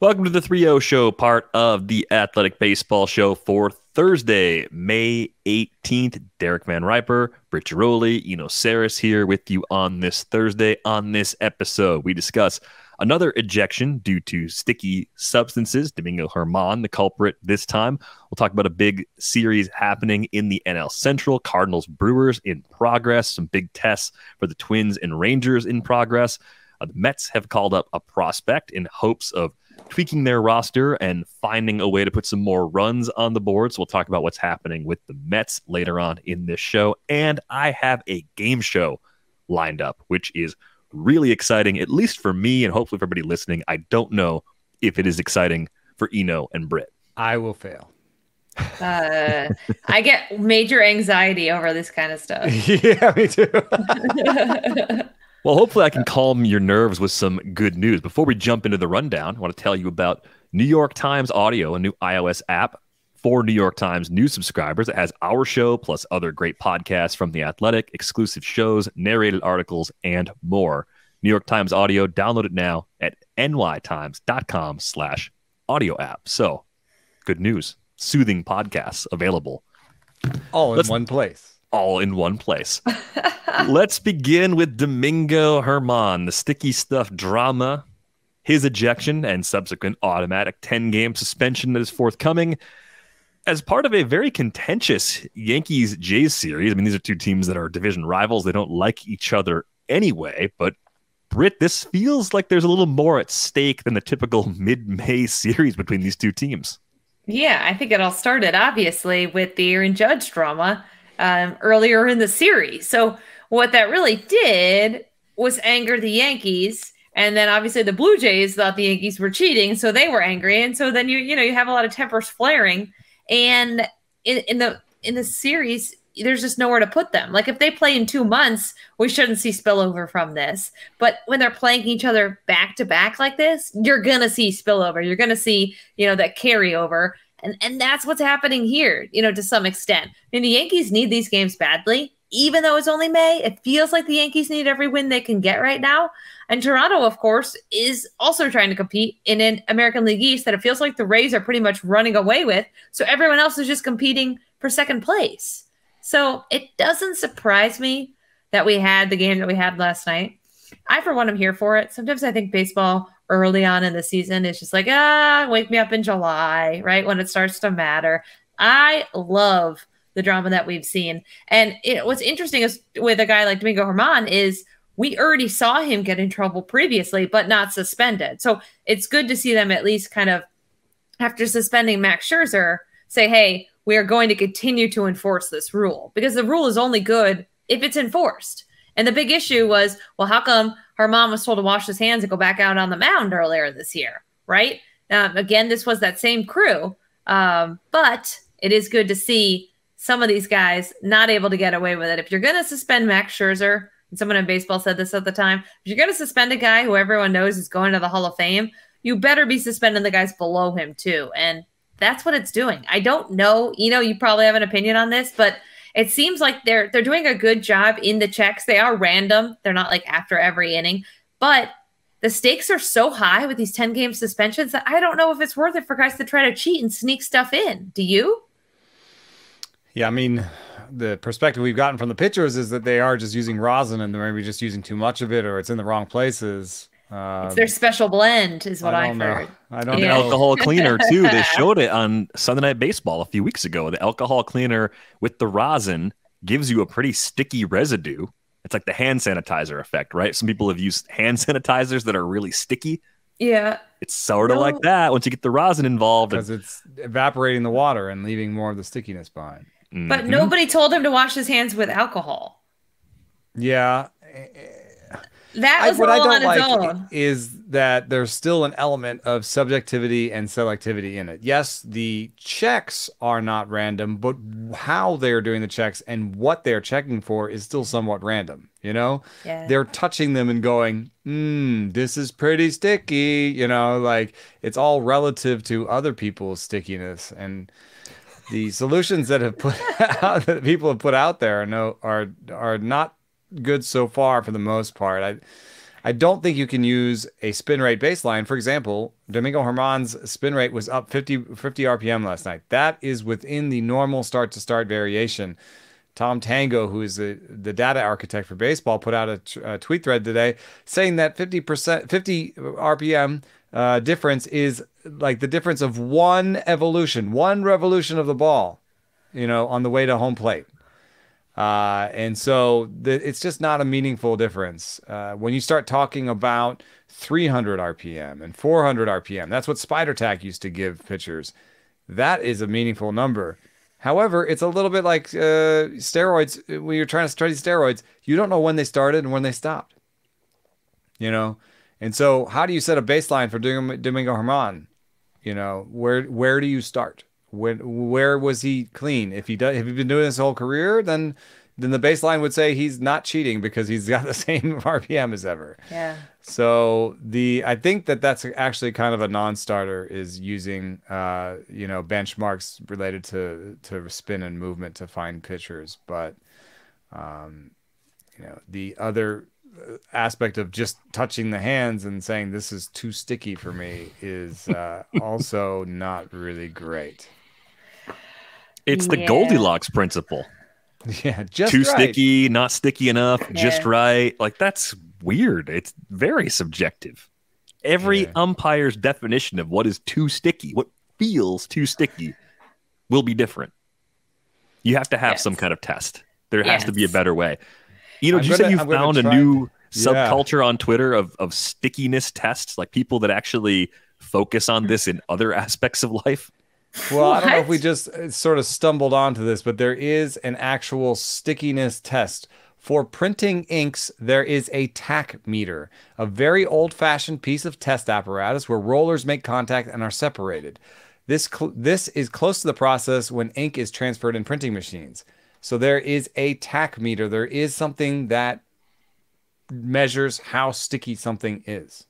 Welcome to the 3-0 show, part of the Athletic Baseball Show for Thursday, May 18th. Derek Van Riper, Britt Giroli, Eno Saris here with you on this Thursday. On this episode, we discuss another ejection due to sticky substances. Domingo Germán, the culprit this time. We'll talk about a big series happening in the NL Central. Cardinals, Brewers in progress. Some big tests for the Twins and Rangers in progress. The Mets have called up a prospect in hopes of tweaking their roster and finding a way to put some more runs on the board. So we'll talk about what's happening with the Mets later on in this show. And I have a game show lined up, which is really exciting, at least for me and hopefully for everybody listening. I don't know if it is exciting for Eno and Britt. I will fail. I get major anxiety over this kind of stuff. Yeah, me too. Well, hopefully I can calm your nerves with some good news. Before we jump into the rundown, I want to tell you about New York Times Audio, a new iOS app for New York Times news subscribers. It has our show plus other great podcasts from The Athletic, exclusive shows, narrated articles, and more. New York Times Audio, download it now at nytimes.com/audio app. So, good news. Soothing podcasts available. All in one place. All in one place. Let's begin with Domingo Germán, the sticky stuff drama, his ejection and subsequent automatic 10-game suspension that is forthcoming as part of a very contentious Yankees-Jays series. I mean, these are two teams that are division rivals. They don't like each other anyway, but Britt, this feels like there's a little more at stake than the typical mid-May series between these two teams. Yeah, I think it all started, obviously, with the Aaron Judge drama earlier in the series. So what that really did was anger the Yankees. And then obviously the Blue Jays thought the Yankees were cheating, so they were angry. And so then you have a lot of tempers flaring. And in the series, there's just nowhere to put them. Like if they play in 2 months, we shouldn't see spillover from this. But when they're playing each other back to back like this, you're gonna see spillover. You're gonna see, that carryover. And that's what's happening here, to some extent. I mean, the Yankees need these games badly. Even though it's only May, it feels like the Yankees need every win they can get right now. And Toronto, of course, is also trying to compete in an American League East that it feels like the Rays are pretty much running away with. So everyone else is just competing for second place. So it doesn't surprise me that we had the game that we had last night. I, for one, am here for it. Sometimes I think baseball early on in the season is just like, wake me up in July, right? When it starts to matter. I love the drama that we've seen. And what's interesting is with a guy like Domingo Germán is we already saw him get in trouble previously, but not suspended. So it's good to see them at least kind of, after suspending Max Scherzer, say, hey, we are going to continue to enforce this rule because the rule is only good if it's enforced. And the big issue was, well, how come Germán was told to wash his hands and go back out on the mound earlier this year, right? Again, this was that same crew, but it is good to see some of these guys not able to get away with it. If you're going to suspend Max Scherzer, and someone in baseball said this at the time, if you're going to suspend a guy who everyone knows is going to the Hall of Fame, you better be suspending the guys below him too. And that's what it's doing. I don't know, you probably have an opinion on this, but it seems like they're doing a good job in the checks. They are random. They're not like after every inning, but the stakes are so high with these 10-game suspensions that I don't know if it's worth it for guys to try to cheat and sneak stuff in. Do you? Yeah, I mean, the perspective we've gotten from the pitchers is that they are just using rosin and they're maybe just using too much of it or it's in the wrong places. It's their special blend is what I've heard. I don't know. know. Alcohol cleaner too. They showed it on Sunday Night Baseball a few weeks ago. The alcohol cleaner with the rosin gives you a pretty sticky residue. It's like the hand sanitizer effect, right? Some people have used hand sanitizers that are really sticky. Yeah. It's sort of like that once you get the rosin involved. Because it's evaporating the water and leaving more of the stickiness behind. But nobody told him to wash his hands with alcohol. Yeah. That was what I don't like is that there's still an element of subjectivity and selectivity in it. Yes, the checks are not random, but how they're doing the checks and what they're checking for is still somewhat random. Yeah. They're touching them and going, this is pretty sticky. Like it's all relative to other people's stickiness, and the solutions that that people have put out there are not good so far for the most part. I don't think you can use a spin rate baseline. For example, Domingo Germán's spin rate was up 50 RPM last night. That is within the normal start-to-start variation. Tom Tango, who is the data architect for baseball, put out a tweet thread today saying that 50 RPM difference is like the difference of one revolution of the ball, on the way to home plate. And so it's just not a meaningful difference. When you start talking about 300 RPM and 400 RPM, that's what Spider Tack used to give pitchers. That is a meaningful number. However, it's a little bit like steroids. When you're trying to study steroids, you don't know when they started and when they stopped. And so how do you set a baseline for Domingo Germán? Where do you start? Where was he clean? If he's been doing this whole career, then the baseline would say he's not cheating because he's got the same RPM as ever. Yeah. So I think that's actually kind of a non-starter, is using benchmarks related to spin and movement to find pitchers. But the other aspect of just touching the hands and saying this is too sticky for me is also not really great. It's the Goldilocks principle. Yeah, just too right. sticky, not sticky enough, just right. Like, that's weird. It's very subjective. Every umpire's definition of what is too sticky, what feels too sticky, will be different. You have to have some kind of test. There has to be a better way. You said you found a new subculture on Twitter of stickiness tests, like people that actually focus on this in other aspects of life. Well, I don't know if we just sort of stumbled onto this, but there is an actual stickiness test. For printing inks, there is a tack meter, a very old-fashioned piece of test apparatus where rollers make contact and are separated. This is close to the process when ink is transferred in printing machines. So there is a tack meter. There is something that measures how sticky something is.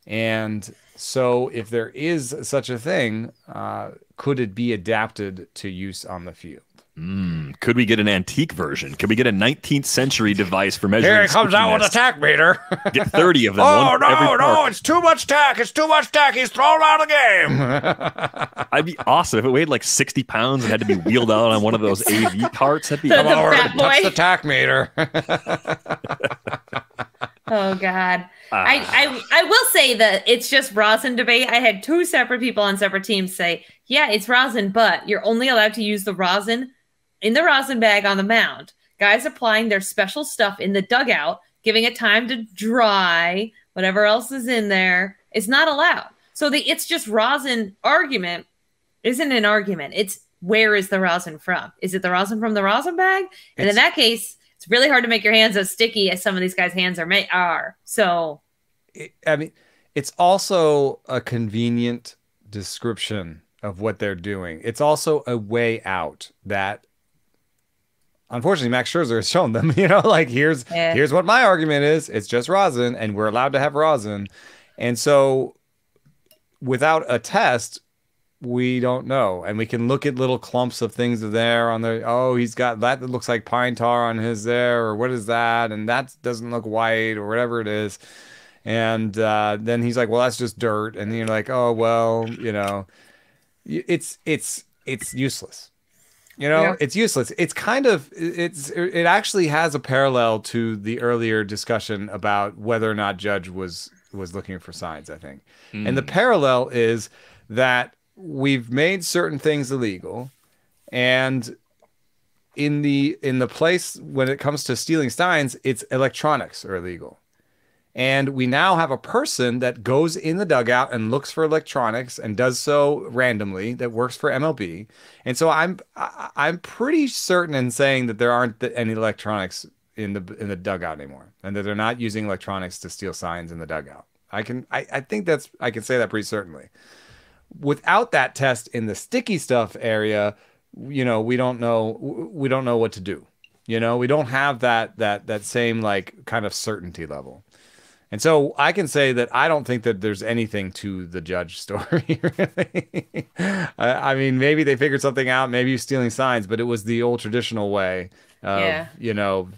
And so if there is such a thing, could it be adapted to use on the field? Could we get an antique version? Could we get a 19th century device for measuring Here he comes out with a tack meter. Get 30 of them. No, it's too much tack. It's too much tack. He's thrown out of the game. I'd be awesome if it weighed like 60 pounds and had to be wheeled out on one of those AV carts. That'd be come over and touch the tack meter. Oh, God. I will say that it's just rosin debate. I had two separate people on separate teams say, yeah, it's rosin, but you're only allowed to use the rosin in the rosin bag on the mound. Guys applying their special stuff in the dugout, giving it time to dry, whatever else is in there, is not allowed. So the it's just rosin argument isn't an argument. It's where is the rosin from? Is it the rosin from the rosin bag? And in that case, it's really hard to make your hands as sticky as some of these guys' hands are. So, it's also a convenient description of what they're doing. It's also a way out that, unfortunately, Max Scherzer has shown them. Here's what my argument is. It's just rosin, and we're allowed to have rosin. And so, without a test, we don't know. And we can look at little clumps of things there on the, he's got that looks like pine tar on his there, or what is that? And that doesn't look white, or whatever it is. And then he's like, well, that's just dirt. And then you're like, oh, well, it's useless. It's useless. It's kind of, it actually has a parallel to the earlier discussion about whether or not Judge was looking for signs, I think. And the parallel is that we've made certain things illegal, and in the place when it comes to stealing signs, it's electronics are illegal. And we now have a person that goes in the dugout and looks for electronics and does so randomly, that works for MLB. And so I'm pretty certain in saying that there aren't any electronics in the dugout anymore, and that they're not using electronics to steal signs in the dugout. I can say that pretty certainly. Without that test in the sticky stuff area, we don't know what to do. We don't have that same like kind of certainty level. And so I can say that I don't think that there's anything to the Judge story, really. I mean, maybe they figured something out. Maybe he's stealing signs, but it was the old traditional way. Yeah.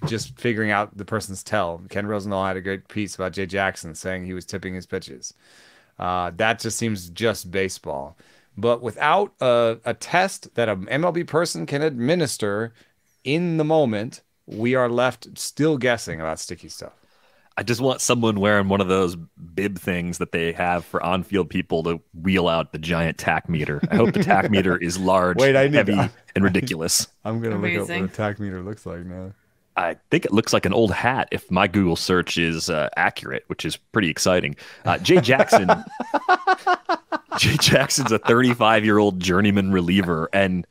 Just figuring out the person's tell. Ken Rosenthal had a great piece about Jay Jackson saying he was tipping his pitches. That just seems just baseball. But without a test that an MLB person can administer in the moment, we are left still guessing about sticky stuff. I just want someone wearing one of those bib things that they have for on-field people to wheel out the giant tack meter. I hope the tack meter is large, heavy, and ridiculous. I'm going to look up what a tack meter looks like now. I think it looks like an old hat if my Google search is accurate, which is pretty exciting. Jay Jackson's a 35-year-old journeyman reliever, and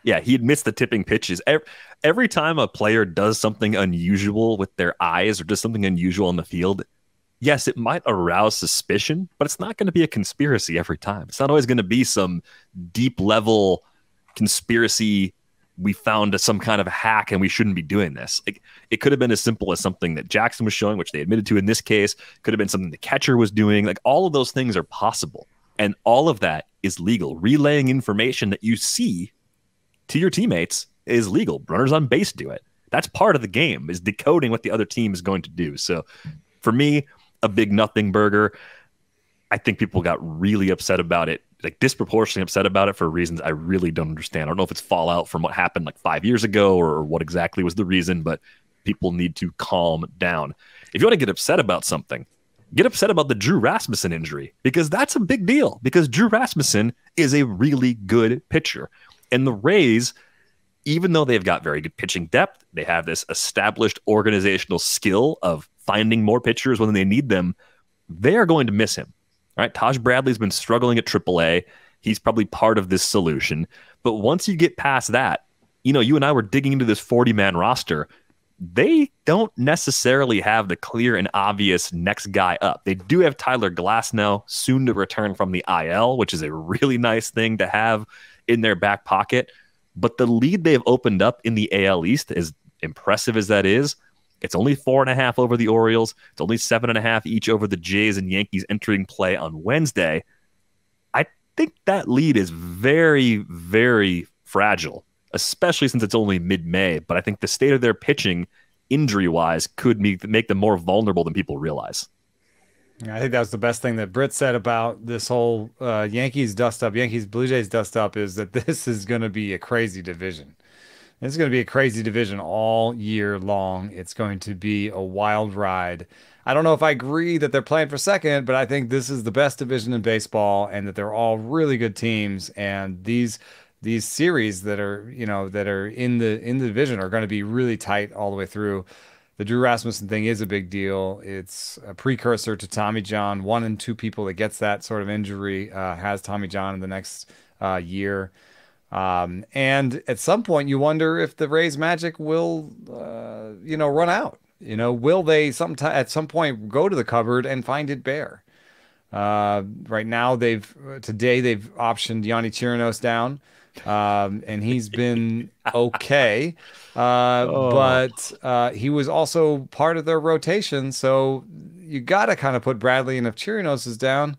yeah, he admits the tipping pitches. Every time a player does something unusual with their eyes or does something unusual on the field, yes, it might arouse suspicion, but it's not going to be a conspiracy every time. It's not always going to be some deep-level conspiracy. We found some kind of hack and we shouldn't be doing this. It could have been as simple as something that Jackson was showing, which they admitted to in this case. Could have been something the catcher was doing. All of those things are possible. And all of that is legal. Relaying information that you see to your teammates is legal. Runners on base do it. That's part of the game, is decoding what the other team is going to do. So for me, a big nothing burger. I think people got really upset about it, disproportionately upset about it for reasons I really don't understand. I don't know if it's fallout from what happened 5 years ago or what exactly was the reason, but people need to calm down. If you want to get upset about something, get upset about the Drew Rasmussen injury, because that's a big deal, because Drew Rasmussen is a really good pitcher. And the Rays, even though they've got very good pitching depth, they have this established organizational skill of finding more pitchers when they need them, they are going to miss him. Right? Taj Bradley's been struggling at AAA. He's probably part of this solution. But once you get past that, you and I were digging into this 40-man roster. They don't necessarily have the clear and obvious next guy up. They do have Tyler Glasnow soon to return from the IL, which is a really nice thing to have in their back pocket. But the lead they've opened up in the AL East, as impressive as that is, it's only 4.5 over the Orioles. It's only 7.5 each over the Jays and Yankees entering play on Wednesday. I think that lead is very, very fragile, especially since it's only mid-May. But I think the state of their pitching, injury-wise, could make them more vulnerable than people realize. I think that was the best thing that Britt said about this whole Yankees Blue Jays dust up, is that this is going to be a crazy division. It's going to be a crazy division all year long. It's going to be a wild ride. I don't know if I agree that they're playing for second, but I think this is the best division in baseball, and that they're all really good teams. And these series that are in the division are going to be really tight all the way through. The Drew Rasmussen thing is a big deal. It's a precursor to Tommy John. 1 in 2 people that gets that sort of injury has Tommy John in the next year. And at some point, you wonder if the Rays magic will, run out. Will they at some point go to the cupboard and find it bare? Right now, today they've optioned Yanni Chirinos down, and he's been okay. But he was also part of their rotation, so you got to kind of put Bradley in. If Chirinos is down,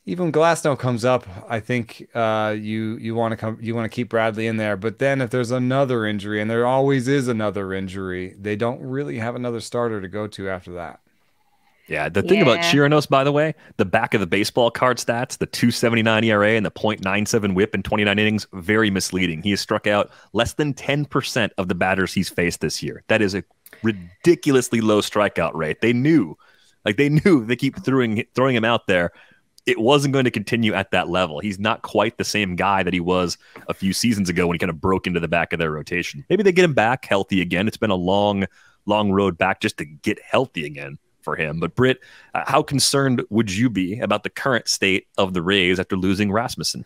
even Glasnow comes up, I think you want to keep Bradley in there. But then if there's another injury, and there always is another injury, they don't really have another starter to go to after that. Yeah, the thing about Chirinos, by the way, the back of the baseball card stats, the 2.79 ERA and the .97 WHIP in 29 innings, very misleading. He has struck out less than 10% of the batters he's faced this year. That is a ridiculously low strikeout rate. They knew they keep throwing him out there. It wasn't going to continue at that level. He's not quite the same guy that he was a few seasons ago when he kind of broke into the back of their rotation. Maybe they get him back healthy again. It's been a long, long road back just to get healthy again for him. But Britt, how concerned would you be about the current state of the Rays after losing Rasmussen?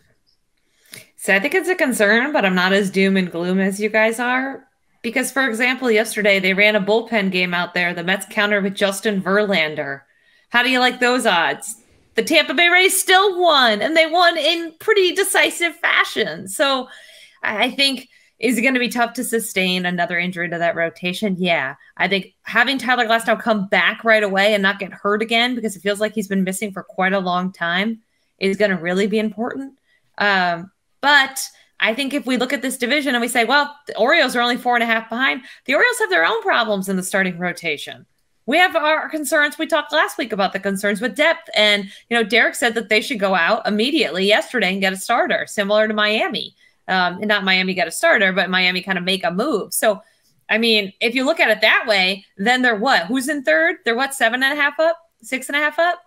So I think it's a concern, but I'm not as doom and gloom as you guys are. Because, for example, yesterday they ran a bullpen game out there. The Mets countered with Justin Verlander. How do you like those odds? The Tampa Bay Rays still won, and they won in pretty decisive fashion. So I think, is it going to be tough to sustain another injury to that rotation? Yeah. I think having Tyler Glasnow come back right away and not get hurt again, because it feels like he's been missing for quite a long time, is going to really be important. But I think if we look at this division and we say, well, the Orioles are only 4.5 behind, the Orioles have their own problems in the starting rotation. We have our concerns. We talked last week about the concerns with depth. And, Derek said that they should go out immediately yesterday and get a starter, similar to Miami. Not Miami got a starter, but Miami kind of make a move. So, I mean, if you look at it that way, then they're what? Who's in third? They're what, 7.5 up? 6.5 up?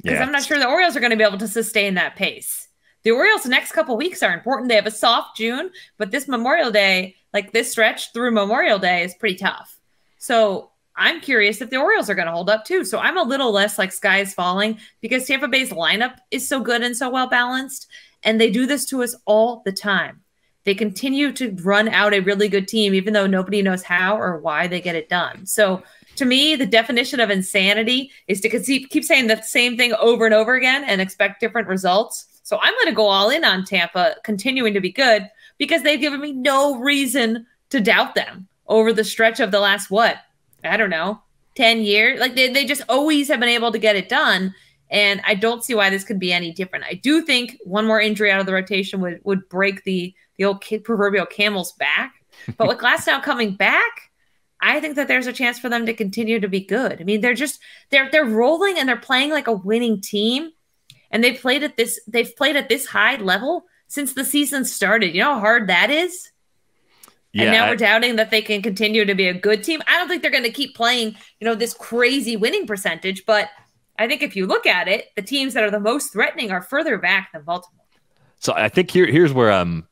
Because I'm not sure the Orioles are going to be able to sustain that pace. The Orioles' next couple weeks are important. They have a soft June, but this Memorial Day, like this stretch through Memorial Day, is pretty tough. So I'm curious if the Orioles are going to hold up too. So I'm a little less like sky is falling because Tampa Bay's lineup is so good and so well balanced. And they do this to us all the time. They continue to run out a really good team, even though nobody knows how or why they get it done. So to me, the definition of insanity is to keep saying the same thing over and over again and expect different results. So I'm going to go all in on Tampa continuing to be good because they've given me no reason to doubt them over the stretch of the last, I don't know, 10 years. Like they just always have been able to get it done. And I don't see why this could be any different. I do think one more injury out of the rotation would break the old proverbial camel's back. But with Glasnow coming back, I think that there's a chance for them to continue to be good. I mean, they're rolling and they're playing like a winning team. And they've played at this high level since the season started. You know how hard that is? Yeah, and now we're doubting that they can continue to be a good team. I don't think they're going to keep playing, this crazy winning percentage. But I think if you look at it, the teams that are the most threatening are further back than Baltimore. So I think here's where I'm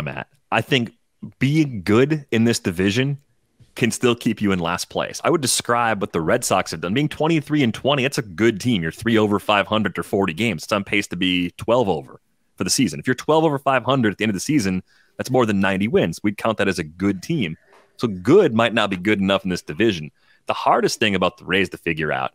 at. I think being good in this division can still keep you in last place. I would describe what the Red Sox have done. Being 23-20, it's a good team. You're 3 over 500 or 40 games. It's on pace to be 12 over for the season. If you're 12 over 500 at the end of the season, that's more than 90 wins. We'd count that as a good team. So good might not be good enough in this division. The hardest thing about the Rays to figure out,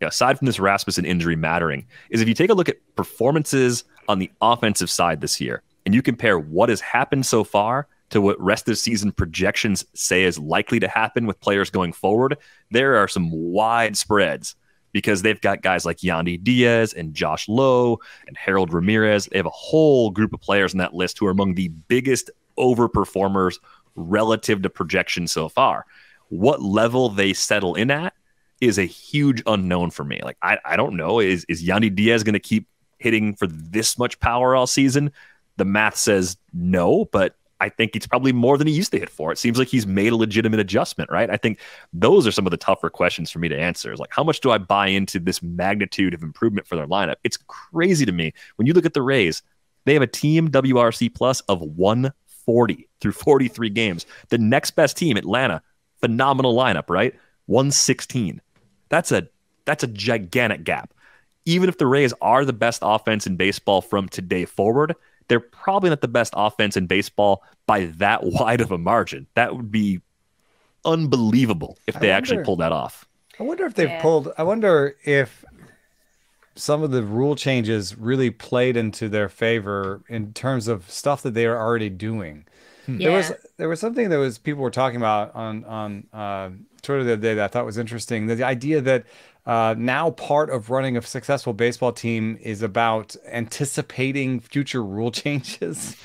aside from this Rasmussen injury mattering, is if you take a look at performances on the offensive side this year, and you compare what has happened so far to what rest of season projections say is likely to happen with players going forward, there are some wide spreads because they've got guys like Yandy Diaz and Josh Lowe and Harold Ramirez. They have a whole group of players on that list who are among the biggest overperformers relative to projection so far. What level they settle in at is a huge unknown for me. Like, I don't know. Is Yandy Diaz going to keep hitting for this much power all season? The math says no, but I think it's probably more than he used to hit for. It seems like he's made a legitimate adjustment, right? I think those are some of the tougher questions for me to answer. Is like, how much do I buy into this magnitude of improvement for their lineup? It's crazy to me. When you look at the Rays, they have a team WRC plus of 140 through 43 games. The next best team, Atlanta, phenomenal lineup, right? 116. That's a gigantic gap. Even if the Rays are the best offense in baseball from today forward, they're probably not the best offense in baseball by that wide of a margin. That would be unbelievable if they actually pulled that off. I wonder if I wonder if some of the rule changes really played into their favor in terms of stuff that they are already doing. Yeah. There was something that people were talking about on Twitter the other day that I thought was interesting. The idea that now part of running a successful baseball team is about anticipating future rule changes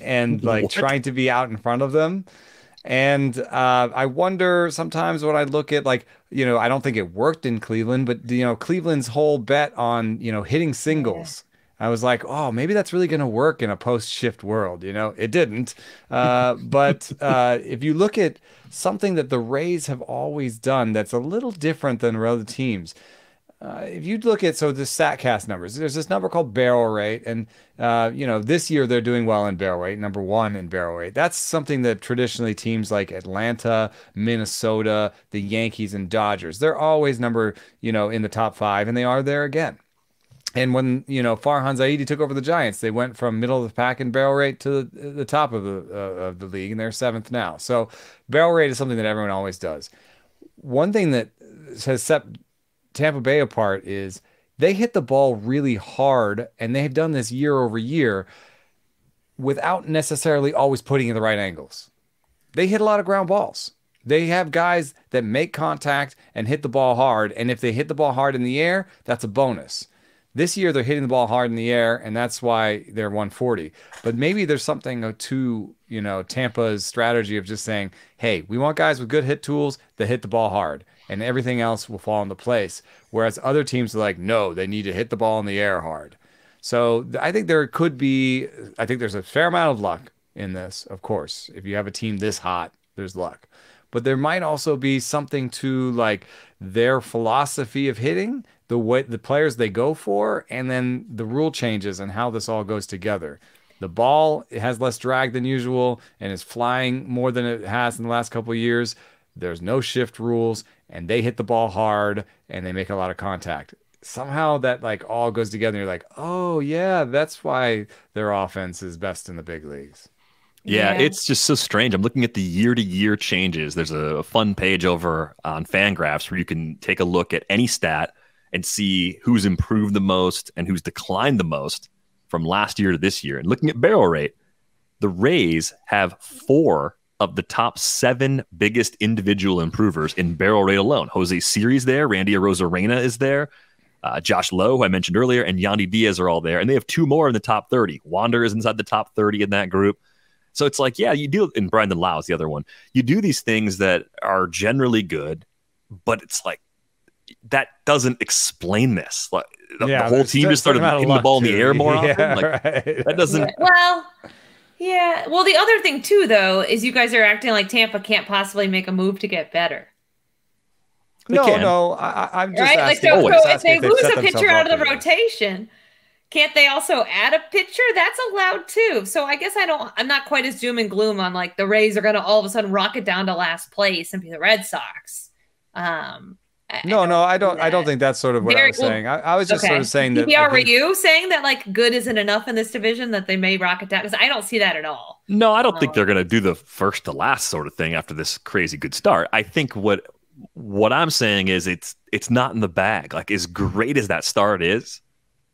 and trying to be out in front of them. And I wonder sometimes when I look at I don't think it worked in Cleveland, but Cleveland's whole bet on hitting singles. I was like, oh, maybe that's really going to work in a post-shift world. It didn't. But if you look at something that the Rays have always done that's a little different than other teams, if you look at the StatCast numbers, there's this number called barrel rate. And, this year they're doing well in barrel rate, number 1 in barrel rate. That's something that traditionally teams like Atlanta, Minnesota, the Yankees, and Dodgers, they're always number, in the top 5, and they are there again. And when, Farhan Zaidi took over the Giants, they went from middle of the pack in barrel rate to the top of the league, and they're 7th now. So barrel rate is something that everyone always does. One thing that has set Tampa Bay apart is they hit the ball really hard, and they have done this year over year without necessarily always putting in the right angles. They hit a lot of ground balls. They have guys that make contact and hit the ball hard, and if they hit the ball hard in the air, that's a bonus. This year they're hitting the ball hard in the air, and that's why they're 140. But maybe there's something to, Tampa's strategy of just saying, hey, we want guys with good hit tools that hit the ball hard, and everything else will fall into place. Whereas other teams are like, no, they need to hit the ball in the air hard. So I think I think there's a fair amount of luck in this, of course. If you have a team this hot, there's luck. But there might also be something to like their philosophy of hitting, the way the players they go for, and then the rule changes and how this all goes together. The ball, it has less drag than usual and is flying more than it has in the last couple of years. There's no shift rules, and they hit the ball hard and they make a lot of contact. Somehow that like all goes together. And you're like, oh yeah, that's why their offense is best in the big leagues. Yeah, it's just so strange. I'm looking at the year-to-year changes. There's a fun page over on Fangraphs where you can take a look at any stat and see who's improved the most and who's declined the most from last year to this year. And looking at barrel rate, the Rays have 4 of the top 7 biggest individual improvers in barrel rate alone. Jose Siri's there, Randy Arozarena is there, Josh Lowe, who I mentioned earlier, and Yandy Diaz are all there. And they have 2 more in the top 30. Wander is inside the top 30 in that group. So it's like, yeah, you do, and Brandon Lau is the other one. You do these things that are generally good, but it's like, that doesn't explain this. Like the whole team just started hitting the ball in the air more often. Like, right. That doesn't. Yeah. Well, the other thing too, though, is you guys are acting like Tampa can't possibly make a move to get better. No, I'm just asking. So if they lose a pitcher out of the rotation, can't they also add a pitcher? That's allowed too. So I guess I'm not quite as doom and gloom on like the Rays are going to all of a sudden rocket down to last place and be the Red Sox. I don't think that's sort of what I was saying. I was just sort of saying that. DVR, were you saying that like good isn't enough in this division, that they may rocket down? Because I don't see that at all. No, I don't think they're going to do the first to last sort of thing after this crazy good start. I think what I'm saying is it's not in the bag. Like as great as that start is,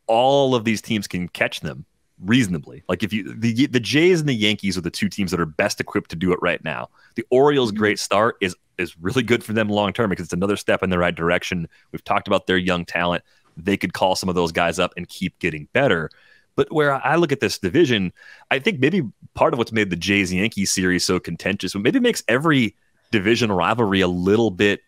all of these teams can catch them reasonably. Like if the Jays and the Yankees are the 2 teams that are best equipped to do it right now. The Orioles' great start is really good for them long term because it's another step in the right direction. We've talked about their young talent. They could call some of those guys up and keep getting better. But where I look at this division, I think maybe part of what's made the Jays-Yankees series so contentious, but maybe makes every division rivalry a little bit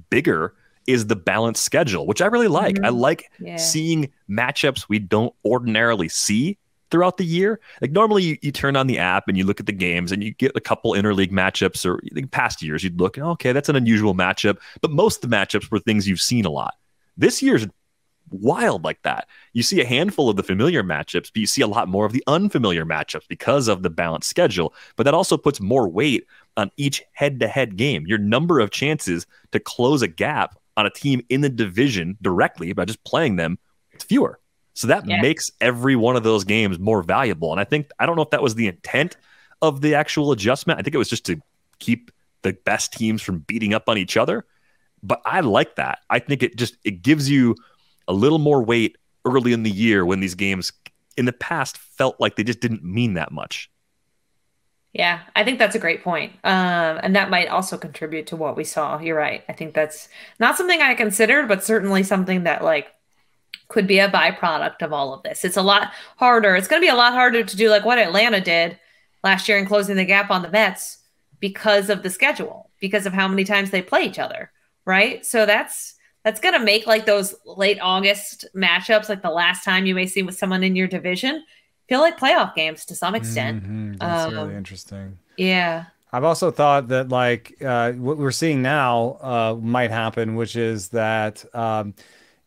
bigger, is the balanced schedule, which I really like. I like seeing matchups we don't ordinarily see throughout the year. Like normally you turn on the app and you look at the games and you get a couple interleague matchups, or in past years you'd look, okay, that's an unusual matchup. But most of the matchups were things you've seen a lot. This year's wild like that. You see a handful of the familiar matchups, but you see a lot more of the unfamiliar matchups because of the balanced schedule. But that also puts more weight on each head-to-head game. Your number of chances to close a gap on a team in the division directly by just playing them, it's fewer. So that makes every one of those games more valuable. And I don't know if that was the intent of the actual adjustment. I think it was just to keep the best teams from beating up on each other. But I like that. I think it gives you a little more weight early in the year when these games in the past felt like they just didn't mean that much. Yeah, I think that's a great point. And that might also contribute to what we saw. You're right. I think that's not something I considered, but certainly something that like could be a byproduct of all of this. It's a lot harder. It's going to be a lot harder to do like what Atlanta did last year in closing the gap on the Mets because of the schedule, because of how many times they play each other, right? So that's going to make like those late August matchups, like the last time you may see with someone in your division, feel like playoff games to some extent. That's really interesting. Yeah. I've also thought that like what we're seeing now might happen, which is that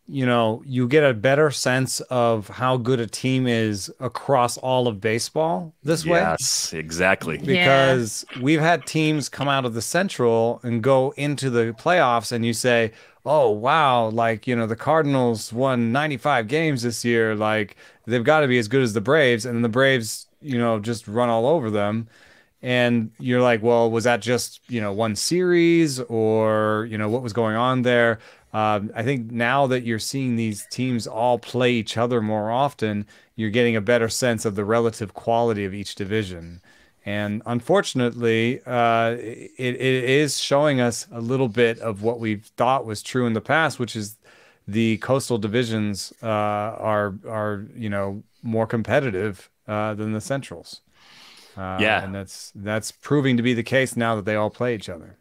you get a better sense of how good a team is across all of baseball this way. Yes, exactly. Because we've had teams come out of the Central and go into the playoffs, and you say, oh, wow, like, the Cardinals won 95 games this year. Like, they've got to be as good as the Braves. And then the Braves, just run all over them. And you're like, well, was that just, one series, or, what was going on there? I think now that you're seeing these teams all play each other more often, you're getting a better sense of the relative quality of each division. And unfortunately, it is showing us a little bit of what we thought was true in the past, which is the coastal divisions are more competitive than the centrals. And that's proving to be the case now that they all play each other.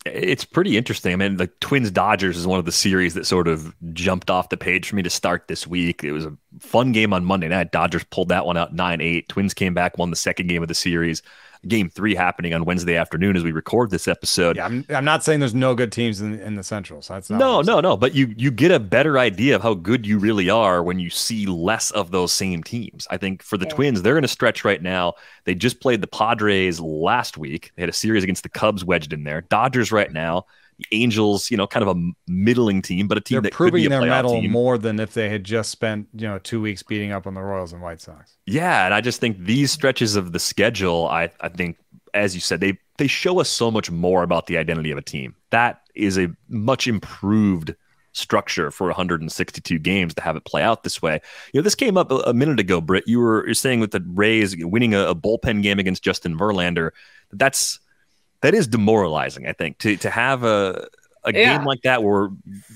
It's pretty interesting. I mean, the Twins-Dodgers is one of the series that sort of jumped off the page for me to start this week. It was a fun game on Monday night. Dodgers pulled that one out 9-8. Twins came back, won the second game of the series. Game 3 happening on Wednesday afternoon as we record this episode. Yeah, I'm not saying there's no good teams in the Central. So that's not no. But you get a better idea of how good you really are when you see less of those same teams. I think for the Twins, they're in a stretch right now. They just played the Padres last week. They had a series against the Cubs wedged in there. Dodgers right now. The Angels, kind of a middling team, but a team that could be a playoff team. They're proving their mettle more than if they had just spent 2 weeks beating up on the Royals and White Sox. Yeah, and I just think these stretches of the schedule, I think, as you said, they show us so much more about the identity of a team. That is a much improved structure for 162 games to have it play out this way. This came up a minute ago, Britt. You're saying with the Rays winning a bullpen game against Justin Verlander, that is demoralizing, I think, to have a game like that where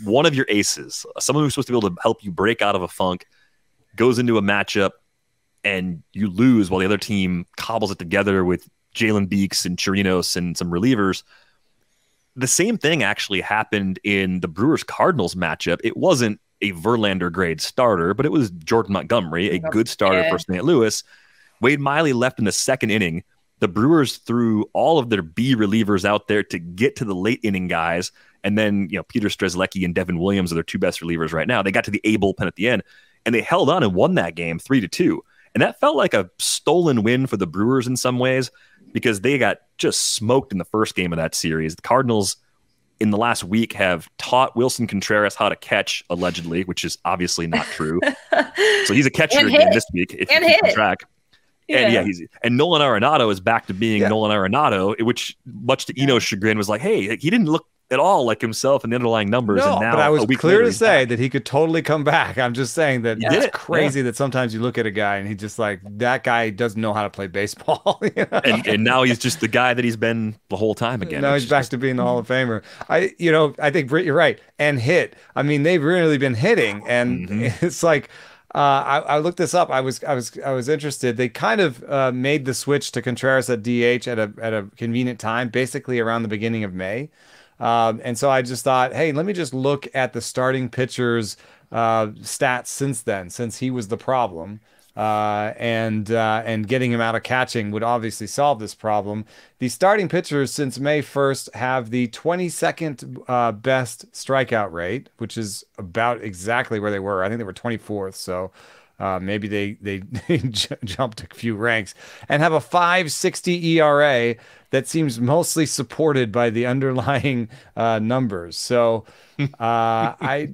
one of your aces, someone who's supposed to be able to help you break out of a funk, goes into a matchup and you lose while the other team cobbles it together with Jalen Beeks and Chirinos and some relievers. The same thing actually happened in the Brewers-Cardinals matchup. It wasn't a Verlander grade starter, but it was Jordan Montgomery, a good starter for St. Louis. Wade Miley left in the second inning. The Brewers threw all of their B relievers out there to get to the late inning guys. And then, Peter Strzelecki and Devin Williams are their two best relievers right now. They got to the A bullpen at the end, and they held on and won that game 3-2. And that felt like a stolen win for the Brewers in some ways because they got just smoked in the first game of that series. The Cardinals in the last week have taught Wilson Contreras how to catch, allegedly, which is obviously not true. So he's a catcher again this week, if you keep track. Yeah. And Nolan Arenado is back to being Nolan Arenado, which, much to Eno's chagrin, was like, hey, he didn't look at all like himself in the underlying numbers. No, and now, but I was clear to say that he could totally come back. I'm just saying that it's crazy that sometimes you look at a guy and he just like, that guy doesn't know how to play baseball. and now he's just the guy that he's been the whole time again. Now he's back to being the Hall of Famer. I think, Britt, you're right. And hit. I mean, they've really been hitting, and it's like, I looked this up. I was interested. They kind of made the switch to Contreras at DH at a convenient time, basically around the beginning of May. And so I just thought, hey, let me just look at the starting pitchers' stats since then, since he was the problem. And getting him out of catching would obviously solve this problem. The starting pitchers since May 1st have the 22nd best strikeout rate, which is about exactly where they were. I think they were 24th, so maybe they jumped a few ranks, and have a 5.60 ERA that seems mostly supported by the underlying numbers. So I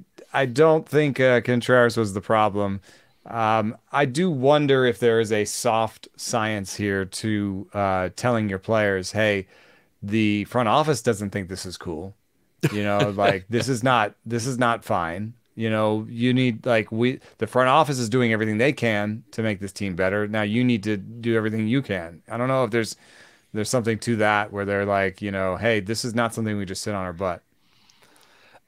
don't think Contreras was the problem. I do wonder if there is a soft science here to telling your players, hey, the front office doesn't think this is cool. Like this is not fine. You need, the front office is doing everything they can to make this team better. Now you need to do everything you can. I don't know if there's something to that where they're like, hey, this is not something we just sit on our butt.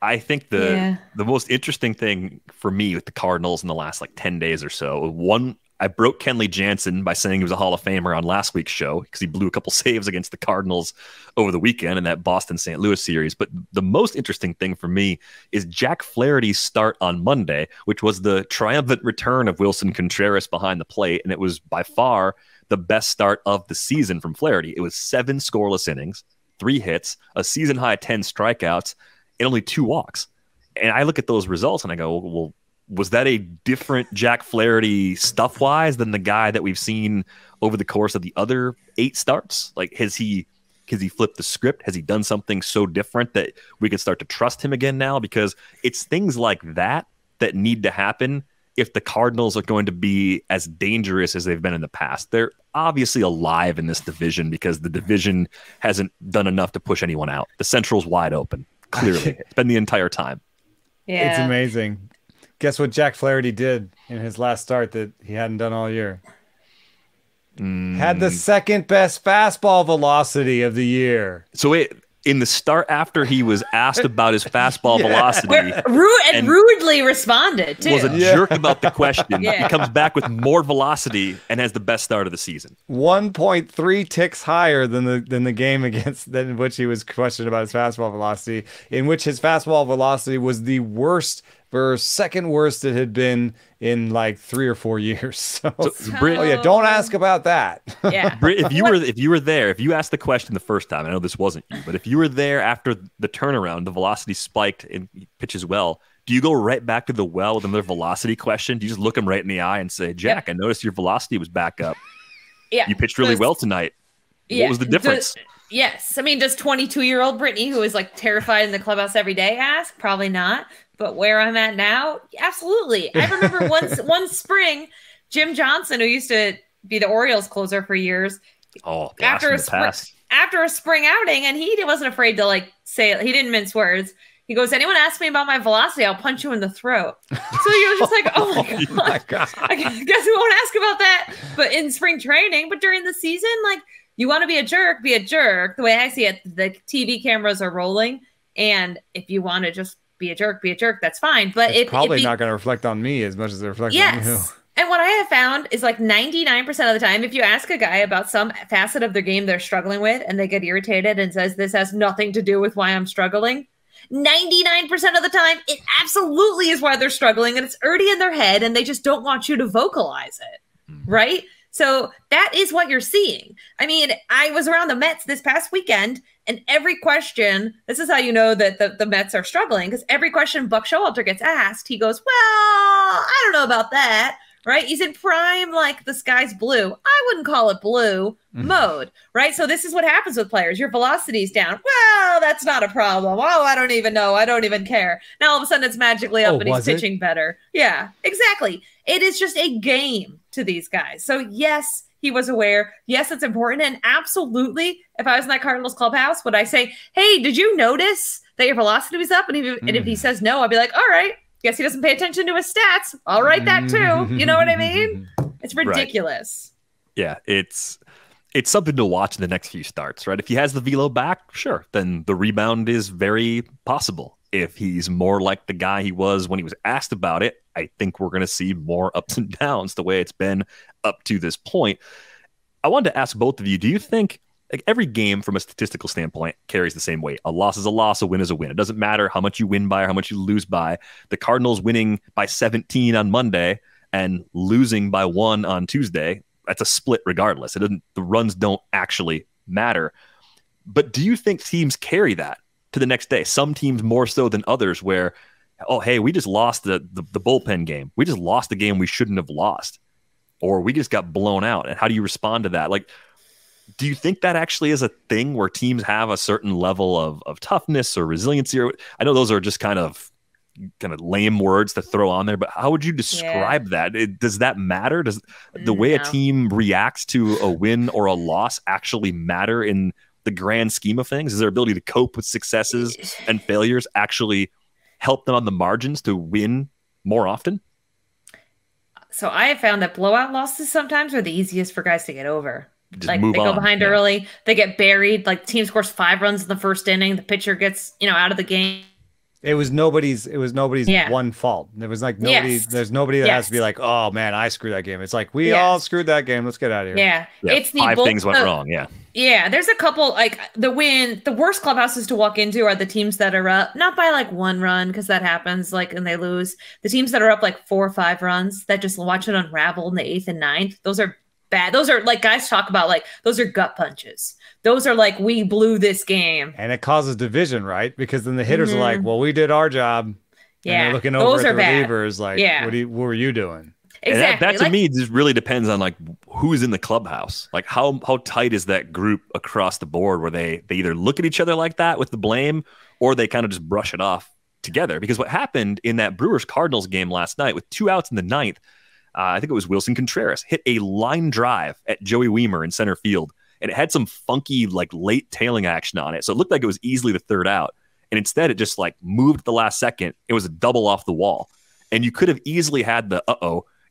I think the most interesting thing for me with the Cardinals in the last 10 days or so, one, I broke Kenley Jansen by saying he was a Hall of Famer on last week's show because he blew a couple saves against the Cardinals over the weekend in that Boston-St. Louis series. But the most interesting thing for me is Jack Flaherty's start on Monday, which was the triumphant return of Wilson Contreras behind the plate. And it was by far the best start of the season from Flaherty. It was 7 scoreless innings, 3 hits, a season-high 10 strikeouts, and only 2 walks. And I look at those results and I go, well, was that a different Jack Flaherty stuff-wise than the guy that we've seen over the course of the other 8 starts? Has he flipped the script? Has he done something so different that we can start to trust him again now? Because it's things like that need to happen if the Cardinals are going to be as dangerous as they've been in the past. They're obviously alive in this division because the division hasn't done enough to push anyone out. The Central's wide open. Clearly, it's been the entire time. Yeah, it's amazing. Guess what Jack Flaherty did in his last start that he hadn't done all year? Had the second best fastball velocity of the year. So in the start after he was asked about his fastball velocity, and rudely Weirdly responded too. Was a jerk about the question. Yeah. He comes back with more velocity and has the best start of the season. 1.3 ticks higher than the game than which he was questioned about his fastball velocity, in which his fastball velocity was the worst or second worst it had been in like 3 or 4 years. So Britt, oh yeah, don't ask about that. Yeah. Britt, if you were there, if you asked the question the first time, I know this wasn't you, but if you were there after the turnaround, the velocity spiked and he pitches well, do you go right back to the well with another velocity question? Do you just look him right in the eye and say, Jack, I noticed your velocity was back up. Yeah. You pitched really well tonight. What was the difference? Yes. I mean, does 22-year-old Brittany, who is like terrified in the clubhouse every day, ask? Probably not. But where I'm at now, absolutely. I remember one spring, Jim Johnson, who used to be the Orioles closer for years, after a spring outing, and he wasn't afraid to like say it. He didn't mince words. He goes, anyone ask me about my velocity, I'll punch you in the throat. So he was just like, oh my God. I guess we won't ask about that. But in spring training, but during the season, like, you want to be a jerk, be a jerk. The way I see it, the TV cameras are rolling. And if you want to just be a jerk, that's fine. But it's probably not going to reflect on me as much as it reflects on you. And what I have found is like 99% of the time, if you ask a guy about some facet of their game they're struggling with and they get irritated and says, this has nothing to do with why I'm struggling, 99% of the time, it absolutely is why they're struggling, and it's already in their head, and they just don't want you to vocalize it, right? So that is what you're seeing. I mean, I was around the Mets this past weekend, and every question, this is how you know that the Mets are struggling, because every question Buck Showalter gets asked, he goes, well, I don't know about that. Right? He's in prime, like the sky's blue. I wouldn't call it blue mode, right? So this is what happens with players. Your velocity's down. Well, that's not a problem. Oh, I don't even know. I don't even care. Now all of a sudden it's magically up and he's pitching better. Yeah, exactly. It is just a game to these guys. So yes, he was aware. Yes, it's important. And absolutely, if I was in that Cardinals clubhouse, would I say, hey, did you notice that your velocity was up? And if he says no, I'll be like, all right. Guess he doesn't pay attention to his stats. I'll write that too. You know what I mean? It's ridiculous. Right. Yeah, it's something to watch in the next few starts, right? If he has the velo back, sure, then the rebound is very possible. If he's more like the guy he was when he was asked about it, I think we're going to see more ups and downs the way it's been up to this point. I wanted to ask both of you, do you think like every game from a statistical standpoint carries the same weight? A loss is a loss, a win is a win. It doesn't matter how much you win by or how much you lose by. The Cardinals winning by 17 on Monday and losing by 1 on Tuesday, that's a split regardless. The runs don't actually matter. But do you think teams carry that to the next day? Some teams more so than others where, oh, hey, we just lost the bullpen game. We just lost the game we shouldn't have lost. Or we just got blown out. And how do you respond to that? Like, do you think that actually is a thing where teams have a certain level of toughness or resiliency? Or I know those are just kind of lame words to throw on there, but how would you describe that? Does that matter? Does the way a team reacts to a win or a loss actually matter in the grand scheme of things? Is their ability to cope with successes and failures actually help them on the margins to win more often? So I have found that blowout losses sometimes are the easiest for guys to get over. Just like move they go on. behind early, they get buried. Like the team scores 5 runs in the first inning, the pitcher gets out of the game. It was nobody's one fault. There was like nobody. There's nobody that has to be like, oh man, I screwed that game. It's like we all screwed that game. Let's get out of here. Yeah. It's the 5 things went wrong. Yeah, there's a couple like the worst clubhouses to walk into are the teams that are up not by like 1 run, because that happens like and they lose. The teams that are up like 4 or 5 runs that just watch it unravel in the 8th and 9th. Those are bad. Those are like guys talk about like those are gut punches. Those are like we blew this game. And it causes division, right? Because then the hitters are like, well, we did our job. Yeah. And they're looking over at the relievers like, what were you doing? Exactly. And that to me just really depends on like who's in the clubhouse. Like how tight is that group across the board where they either look at each other like that with the blame or they kind of just brush it off together. Because what happened in that Brewers Cardinals game last night with 2 outs in the 9th, I think it was Wilson Contreras, hit a line drive at Joey Wiemer in center field. And it had some funky, like, late tailing action on it. So it looked like it was easily the 3rd out. And instead, it just, like, moved at the last second. It was a double off the wall. And you could have easily had the,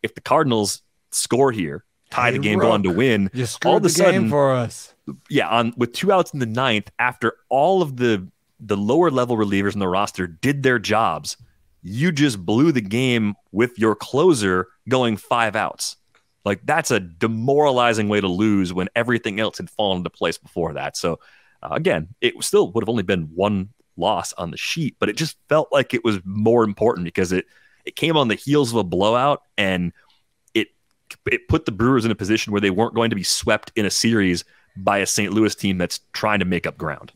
if the Cardinals score here, tie the game, go on to win. You screwed the game for us. Yeah, with 2 outs in the 9th, after all of the lower-level relievers in the roster did their jobs, you just blew the game with your closer going 5 outs. Like, that's a demoralizing way to lose when everything else had fallen into place before that. So, again, it still would have only been 1 loss on the sheet, but it just felt like it was more important because it came on the heels of a blowout, and it put the Brewers in a position where they weren't going to be swept in a series by a St. Louis team that's trying to make up ground.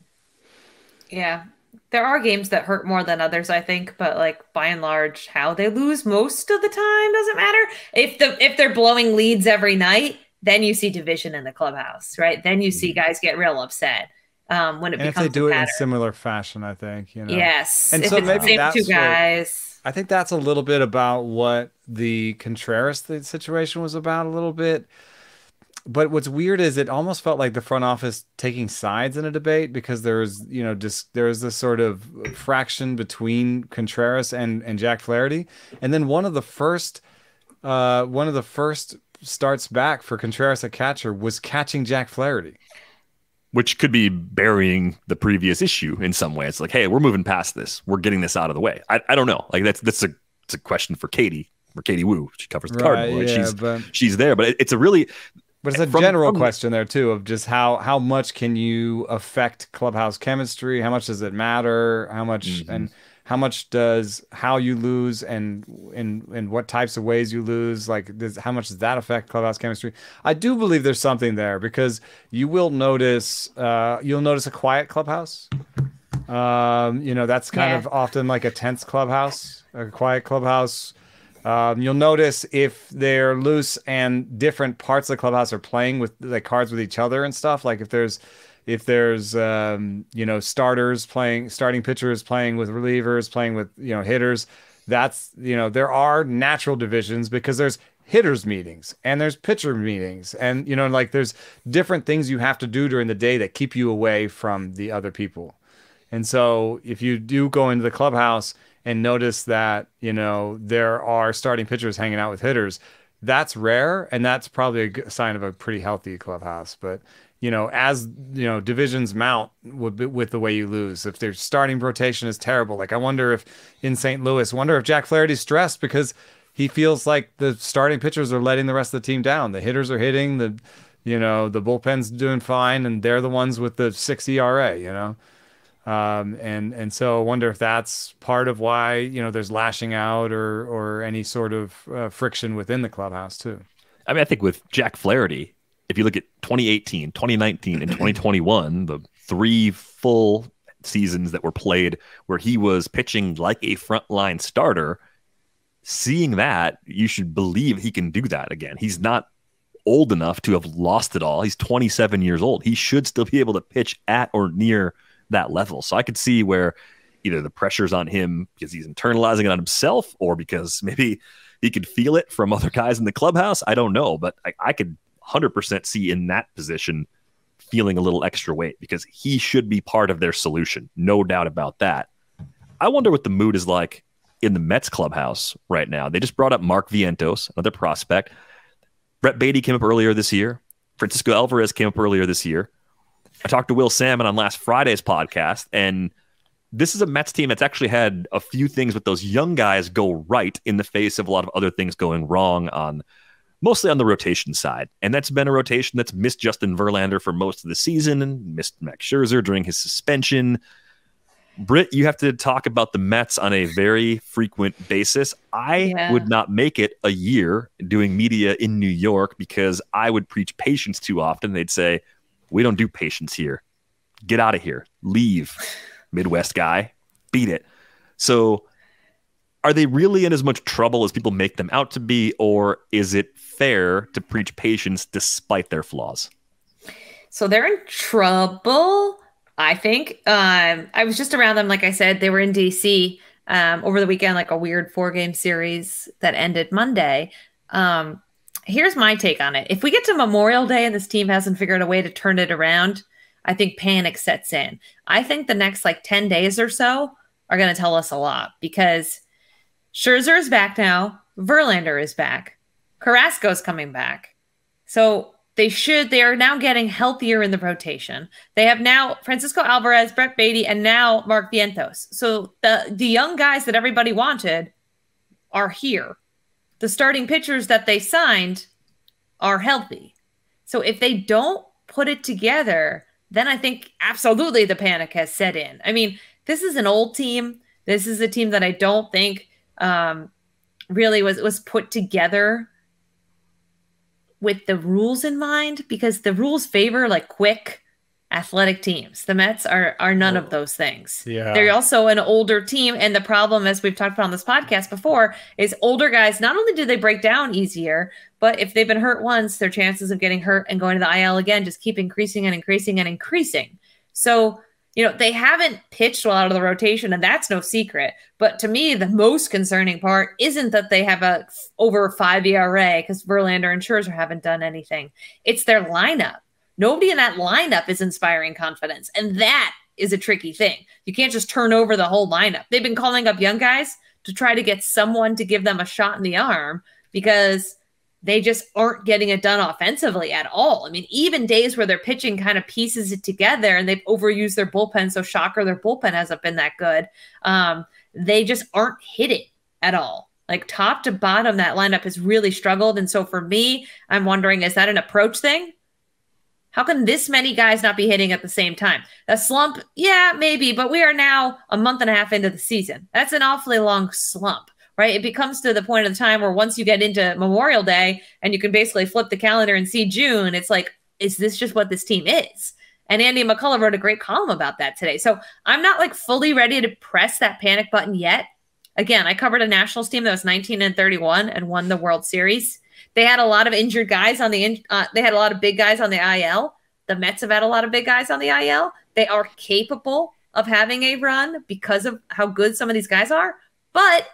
Yeah. There are games that hurt more than others, I think, but like by and large, how they lose most of the time doesn't matter. If they're blowing leads every night, then you see division in the clubhouse, right? Then you see guys get real upset when it becomes. If they do it in similar fashion, I think, Yes, and if so it's maybe the same that's 2 guys. I think that's a little bit about what the Contreras situation was about a little bit. But what's weird is it almost felt like the front office taking sides in a debate because there's this sort of fraction between Contreras and Jack Flaherty. And then one of the first starts back for Contreras at catcher was catching Jack Flaherty. Which could be burying the previous issue in some way. It's like, hey, we're moving past this. We're getting this out of the way. I don't know. Like it's a question for Katie Woo. She covers the Cardinals. Yeah, she's there, but it's a really. But it's a general question there too of just how much can you affect clubhouse chemistry? How much does it matter? How much and how much does how you lose and in what types of ways you lose? Like how much does that affect clubhouse chemistry? I do believe there's something there because you will notice you'll notice a quiet clubhouse. That's kind of often like a tense clubhouse, a quiet clubhouse. You'll notice if they're loose and different parts of the clubhouse are playing with the cards with each other and stuff. Like if there's starters playing, starting pitchers playing with relievers, playing with hitters. That's there are natural divisions because there's hitters meetings and there's pitcher meetings and like there's different things you have to do during the day that keep you away from the other people. And so if you do go into the clubhouse and notice that, there are starting pitchers hanging out with hitters, that's rare. And that's probably a sign of a pretty healthy clubhouse. But, as, divisions mount with the way you lose, if their starting rotation is terrible, like I wonder if in St. Louis, if Jack Flaherty's stressed because he feels like the starting pitchers are letting the rest of the team down. The hitters are hitting, the bullpen's doing fine, and they're the ones with the 6 ERA, and so I wonder if that's part of why there's lashing out or any sort of friction within the clubhouse too. I mean, I think with Jack Flaherty, if you look at 2018, 2019, and 2021, the 3 full seasons that were played where he was pitching like a frontline starter, seeing that, you should believe he can do that again. He's not old enough to have lost it all. He's 27 years old. He should still be able to pitch at or near that level. So I could see where either the pressure's on him because he's internalizing it on himself or because maybe he could feel it from other guys in the clubhouse. I don't know, but I could 100% see in that position feeling a little extra weight because he should be part of their solution. No doubt about that. I wonder what the mood is like in the Mets clubhouse right now. They just brought up Mark Vientos, another prospect. Brett Beatty came up earlier this year. Francisco Alvarez came up earlier this year. I talked to Will Salmon on last Friday's podcast, and this is a Mets team that's actually had a few things with those young guys go right in the face of a lot of other things going wrong mostly on the rotation side. And that's been a rotation that's missed Justin Verlander for most of the season and missed Max Scherzer during his suspension. Britt, you have to talk about the Mets on a very frequent basis. I would not make it a year doing media in New York because I would preach patience too often. They'd say, we don't do patience here. Get out of here. Leave, Midwest guy. Beat it. So are they really in as much trouble as people make them out to be, or is it fair to preach patience despite their flaws? So they're in trouble, I think. I was just around them, like I said. They were in D.C. Over the weekend, like a weird 4-game series that ended Monday. Here's my take on it. If we get to Memorial Day and this team hasn't figured a way to turn it around, I think panic sets in. I think the next 10 days or so are going to tell us a lot because Scherzer is back now. Verlander is back. Carrasco's coming back. So They are now getting healthier in the rotation. They have now Francisco Alvarez, Brett Beatty, and now Mark Vientos. So the young guys that everybody wanted are here. The starting pitchers that they signed are healthy. So if they don't put it together, then I think absolutely the panic has set in. I mean, this is an old team. This is a team that I don't think really was put together with the rules in mind, because the rules favor like quick athletic teams. The Mets are none of those things. Yeah. They're also an older team. And the problem, as we've talked about on this podcast before, is older guys, not only do they break down easier, but if they've been hurt once, their chances of getting hurt and going to the IL again just keep increasing and increasing and increasing. So, they haven't pitched well out of the rotation, and that's no secret. But to me, the most concerning part isn't that they have a over 5 ERA because Verlander and Scherzer haven't done anything. It's their lineup. Nobody in that lineup is inspiring confidence. And that is a tricky thing. You can't just turn over the whole lineup. They've been calling up young guys to try to get someone to give them a shot in the arm because they just aren't getting it done offensively at all. I mean, even days where their pitching kind of pieces it together and they've overused their bullpen. So shocker, their bullpen hasn't been that good. They just aren't hitting at all. Like top to bottom, that lineup has really struggled. And so for me, I'm wondering, is that an approach thing? How can this many guys not be hitting at the same time? A slump? Yeah, maybe, but we are now a month and a half into the season. That's an awfully long slump, right? It becomes to the point of the time where once you get into Memorial Day and you can basically flip the calendar and see June, it's like, is this just what this team is? And Andy McCullough wrote a great column about that today. So I'm not like fully ready to press that panic button yet. Again, I covered a Nationals team that was 19-31 and won the World Series. They had a lot of injured guys on they had a lot of big guys on the IL. The Mets have had a lot of big guys on the IL. They are capable of having a run because of how good some of these guys are. But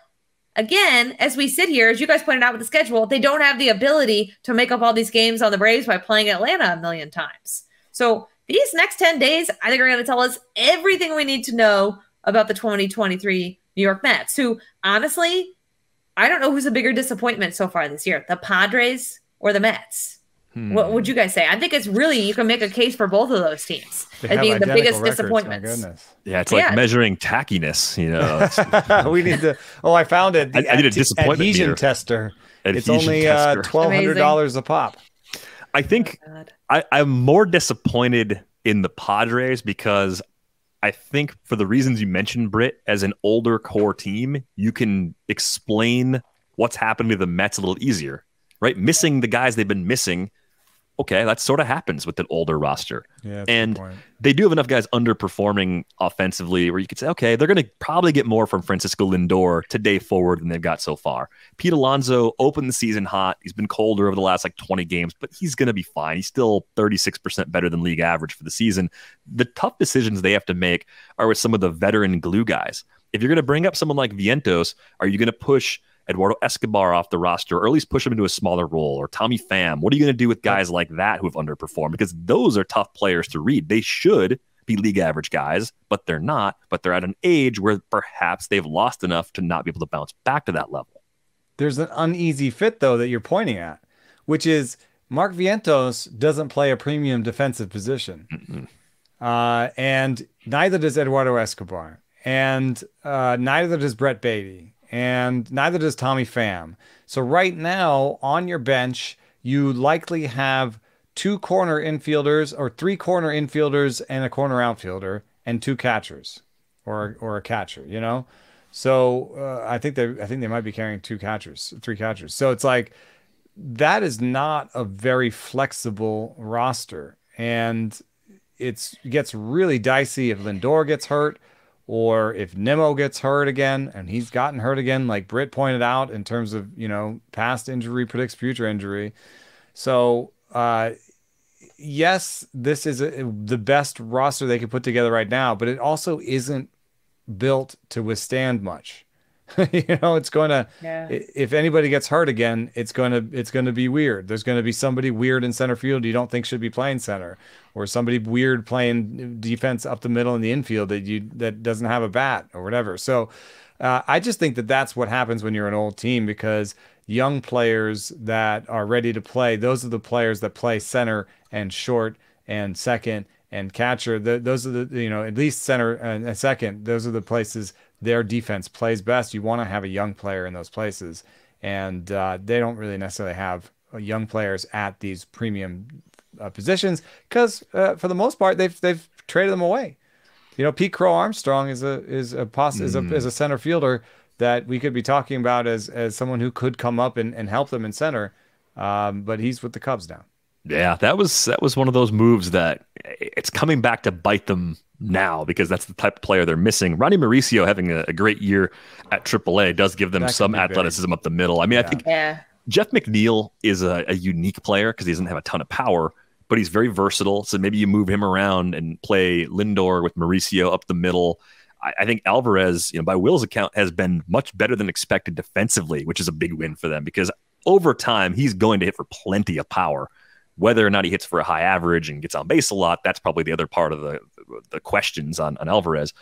again, as we sit here, as you guys pointed out with the schedule, they don't have the ability to make up all these games on the Braves by playing Atlanta a million times. So these next 10 days, I think are going to tell us everything we need to know about the 2023 New York Mets, who honestly, I don't know who's a bigger disappointment so far this year, the Padres or the Mets. What would you guys say? I think it's really, you can make a case for both of those teams as being the biggest disappointments. Yeah, it's like measuring tackiness, We need to, I found it. I need a disappointment adhesion meter. Tester. It's only $1,200 a pop. I think I'm more disappointed in the Padres because I think for the reasons you mentioned, Britt, as an older core team, you can explain what's happened to the Mets a little easier, right? Missing the guys they've been missing. Okay, that sort of happens with an older roster. Yeah, and they do have enough guys underperforming offensively where you could say, okay, they're going to probably get more from Francisco Lindor today forward than they've got so far. Pete Alonso opened the season hot. He's been colder over the last 20 games, but he's going to be fine. He's still 36% better than league average for the season. The tough decisions they have to make are with some of the veteran glue guys. If you're going to bring up someone like Vientos, are you going to push Eduardo Escobar off the roster, or at least push him into a smaller role, or Tommy Pham? What are you going to do with guys like that who have underperformed? Because those are tough players to read. They should be league average guys, but they're not. But they're at an age where perhaps they've lost enough to not be able to bounce back to that level. There's an uneasy fit, though, that you're pointing at, which is Mark Vientos doesn't play a premium defensive position. And neither does Eduardo Escobar. And neither does Brett Beatty. And neither does Tommy Pham. So right now on your bench, you likely have 2 corner infielders or 3 corner infielders and a corner outfielder and 2 catchers or a catcher, So I think they might be carrying 3 catchers. So it's like, that is not a very flexible roster. And it gets really dicey if Lindor gets hurt, or if Nimmo gets hurt again, and he's gotten hurt again, like Britt pointed out, in terms of, past injury predicts future injury. So, yes, this is the best roster they could put together right now, but it also isn't built to withstand much. It's going to, if anybody gets hurt again, it's going to be weird. There's going to be somebody weird in center field you don't think should be playing center, or somebody weird playing defense up the middle in the infield that doesn't have a bat or whatever. So I just think that that's what happens when you're an old team, because young players that are ready to play. Those are the players that play center and short and second and catcher. Those are the, at least center and second. Those are the places their defense plays best. You want to have a young player in those places. And they don't really necessarily have young players at these premium positions because for the most part, they've traded them away. Pete Crow Armstrong is a center fielder that we could be talking about as someone who could come up and help them in center, but he's with the Cubs now. Yeah, that was one of those moves that it's coming back to bite them now because that's the type of player they're missing. Ronnie Mauricio having a great year at AAA does give them some athleticism up the middle. I mean, I think Jeff McNeil is a unique player because he doesn't have a ton of power, but he's very versatile. So maybe you move him around and play Lindor with Mauricio up the middle. I think Alvarez, by Will's account, has been much better than expected defensively, which is a big win for them because over time he's going to hit for plenty of power. Whether or not he hits for a high average and gets on base a lot, that's probably the other part of the questions on Alvarez.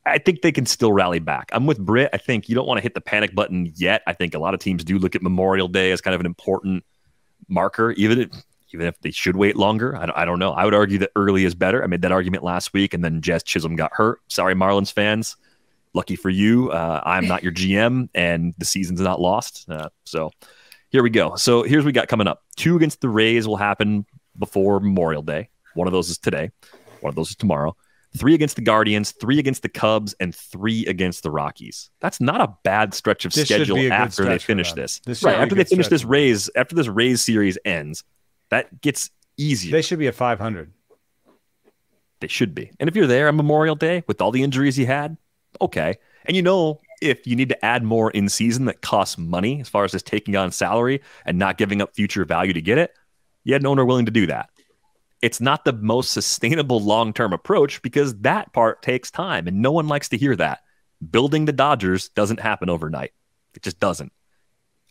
I think they can still rally back. I'm with Britt. I think you don't want to hit the panic button yet. I think a lot of teams do look at Memorial Day as kind of an important marker, even if they should wait longer. I don't know. I would argue that early is better. I made that argument last week, and then Jazz Chisholm got hurt. Sorry, Marlins fans. Lucky for you, I'm not your GM, and the season's not lost. So here we go. So here's what we got coming up. 2 against the Rays will happen before Memorial Day. One of those is today. One of those is tomorrow. 3 against the Guardians, 3 against the Cubs, and 3 against the Rockies. That's not a bad stretch of schedule after they finish this. Right, after they finish this Rays, after this Rays series ends, that gets easier. They should be at 500. They should be. And if you're there on Memorial Day with all the injuries you had, okay. And if you need to add more in season that costs money as far as just taking on salary and not giving up future value to get it, you had an owner willing to do that. It's not the most sustainable long-term approach because that part takes time and no one likes to hear that. Building the Dodgers doesn't happen overnight. It just doesn't.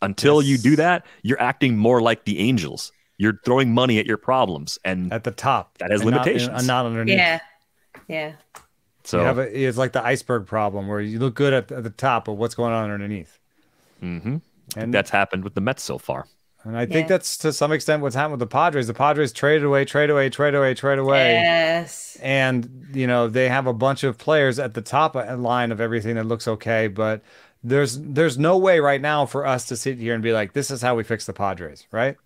Until you do that, you're acting more like the Angels. You're throwing money at your problems and at the top. That has limitations. Not underneath. Yeah. So it's like the iceberg problem where you look good at the top, but what's going on underneath? Mm-hmm. And that's happened with the Mets so far. And I think that's to some extent what's happened with the Padres. The Padres trade away. Yes. And, they have a bunch of players at the top line of everything that looks okay, but there's no way right now for us to sit here and be like, this is how we fix the Padres, right?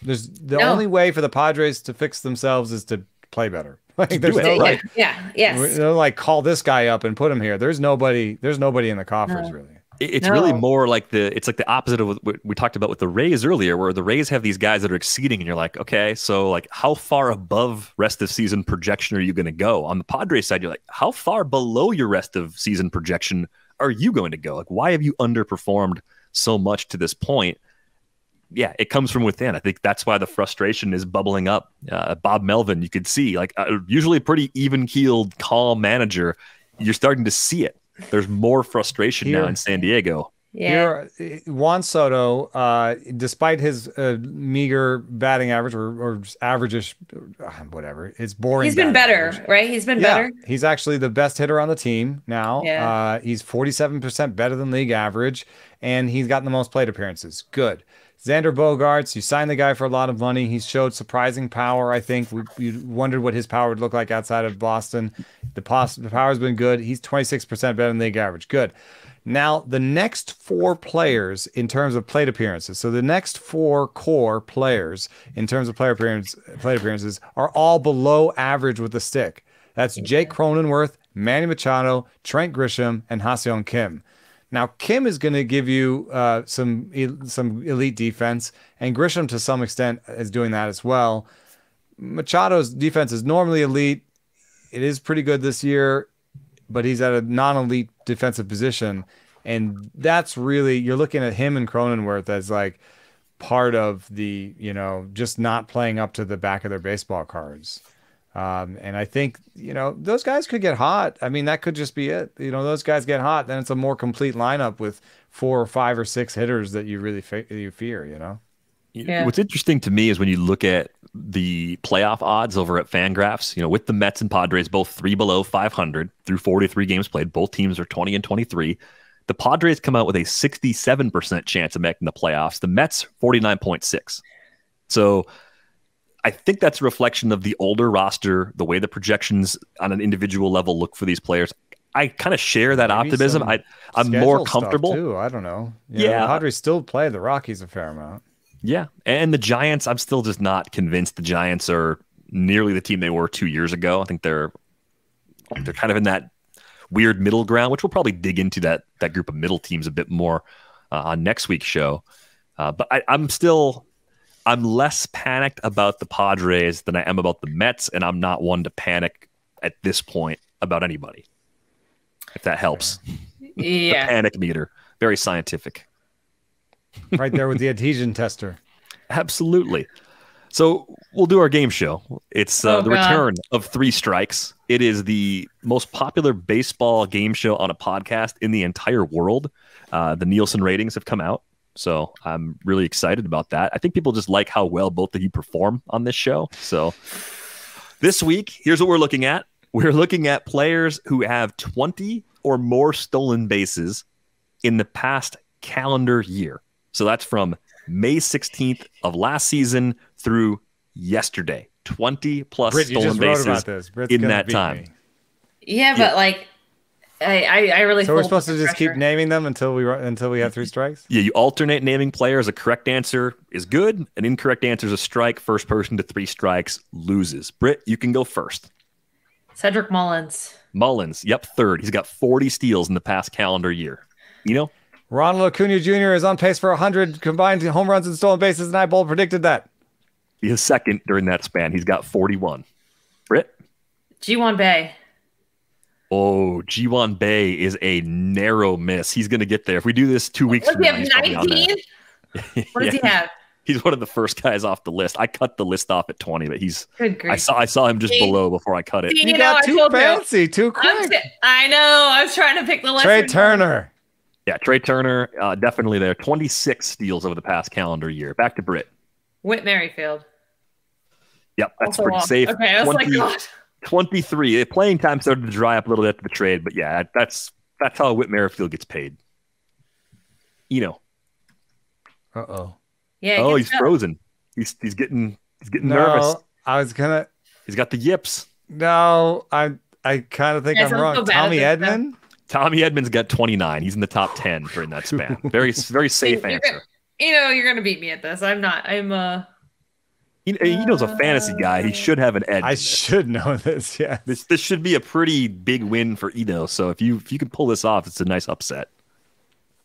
The only way for the Padres to fix themselves is to play better. Like there's no call this guy up and put him here. There's nobody in the coffers really. It's really more like it's like the opposite of what we talked about with the Rays earlier, where the Rays have these guys that are exceeding, and you're like, okay, so like how far above rest of season projection are you going to go? On the Padres side, you're like, how far below your rest of season projection are you going to go? Like, why have you underperformed so much to this point? Yeah, it comes from within. I think that's why the frustration is bubbling up. Bob Melvin, you could see, like usually a pretty even-keeled, calm manager. You're starting to see it. There's more frustration now in San Diego. Yeah. Juan Soto, despite his meager batting average or average-ish, whatever, it's boring. He's been better, average. Right? He's been better. He's actually the best hitter on the team now. Yeah. He's 47% better than league average, and he's gotten the most plate appearances. Good. Xander Bogaerts, you signed the guy for a lot of money. He's showed surprising power, I think. We wondered what his power would look like outside of Boston. The power's been good. He's 26% better than league average. Good. Now, the next 4 players in terms of plate appearances, so the next 4 core players in terms of plate appearances are all below average with the stick. That's Jake Cronenworth, Manny Machado, Trent Grisham, and Ha-Seong Kim. Now, Kim is going to give you some elite defense, and Grisham to some extent is doing that as well. Machado's defense is normally elite. It is pretty good this year, but he's at a non-elite defensive position, and that's really, you're looking at him and Cronenworth as like part of the, just not playing up to the back of their baseball cards. And I think, those guys could get hot. I mean, that could just be it. Those guys get hot, then it's a more complete lineup with 4 or 5 or 6 hitters that you really you fear, Yeah. What's interesting to me is when you look at the playoff odds over at Fangraphs, with the Mets and Padres both 3 below 500 through 43 games played, both teams are 20 and 23. The Padres come out with a 67% chance of making the playoffs. The Mets, 49.6. So I think that's a reflection of the older roster, the way the projections on an individual level look for these players. I kind of share that optimism. I'm more comfortable. Too. I don't know. Yeah. The Padres still play the Rockies a fair amount. Yeah. And the Giants, I'm still just not convinced the Giants are nearly the team they were 2 years ago. I think they're kind of in that weird middle ground, which we'll probably dig into that group of middle teams a bit more on next week's show. But I'm less panicked about the Padres than I am about the Mets, and I'm not one to panic at this point about anybody, if that helps. Yeah. The panic meter. Very scientific. Right there with the adhesion tester. Absolutely. So we'll do our game show. It's the return of Three Strikes. It is the most popular baseball game show on a podcast in the entire world. The Nielsen ratings have come out, so I'm really excited about that. I think people just like how well both of you perform on this show. So this week, here's what we're looking at. We're looking at players who have 20 or more stolen bases in the past calendar year. So that's from May 16th of last season through yesterday. 20 plus Britt, stolen bases in that time. Me. Yeah, but like, I really. So we're supposed to just keep naming them until we have three strikes. Yeah, you alternate naming players. A correct answer is good. An incorrect answer is a strike. First person to three strikes loses. Britt, you can go first. Cedric Mullins. Yep, third. He's got 40 steals in the past calendar year. Ronald Acuna Jr. is on pace for 100 combined home runs and stolen bases, and I bold predicted that. He is second during that span. He's got 41. Britt? G1 Bay. Oh, G1 Bay is a narrow miss. He's going to get there. If we do this 2 weeks from now, he's 19? What does he have? He's one of the first guys off the list. I cut the list off at 20, but Good grief. I saw him just below before I cut it. You got too fancy, too quick. I know. I was trying to pick the list. Trey Turner. Yeah, Trey Turner, definitely there. 26 steals over the past calendar year. Back to Britt. Whit Merrifield. Yep, that's pretty safe. Okay, I was like, God. 23. Playing time started to dry up a little bit after the trade, but yeah, that's how Whit Merrifield gets paid. Uh-oh. Yeah. Oh, he's frozen. He's getting nervous. He's got the yips. No, I kind of think I'm wrong. Tommy Edman? Tommy Edman's got 29. He's in the top 10 during that span. Very, very safe answer. You're going to beat me at this. I'm not. Eno's a fantasy guy. He should have an edge. I should know this, yeah. This should be a pretty big win for Eno. So if you can pull this off, it's a nice upset.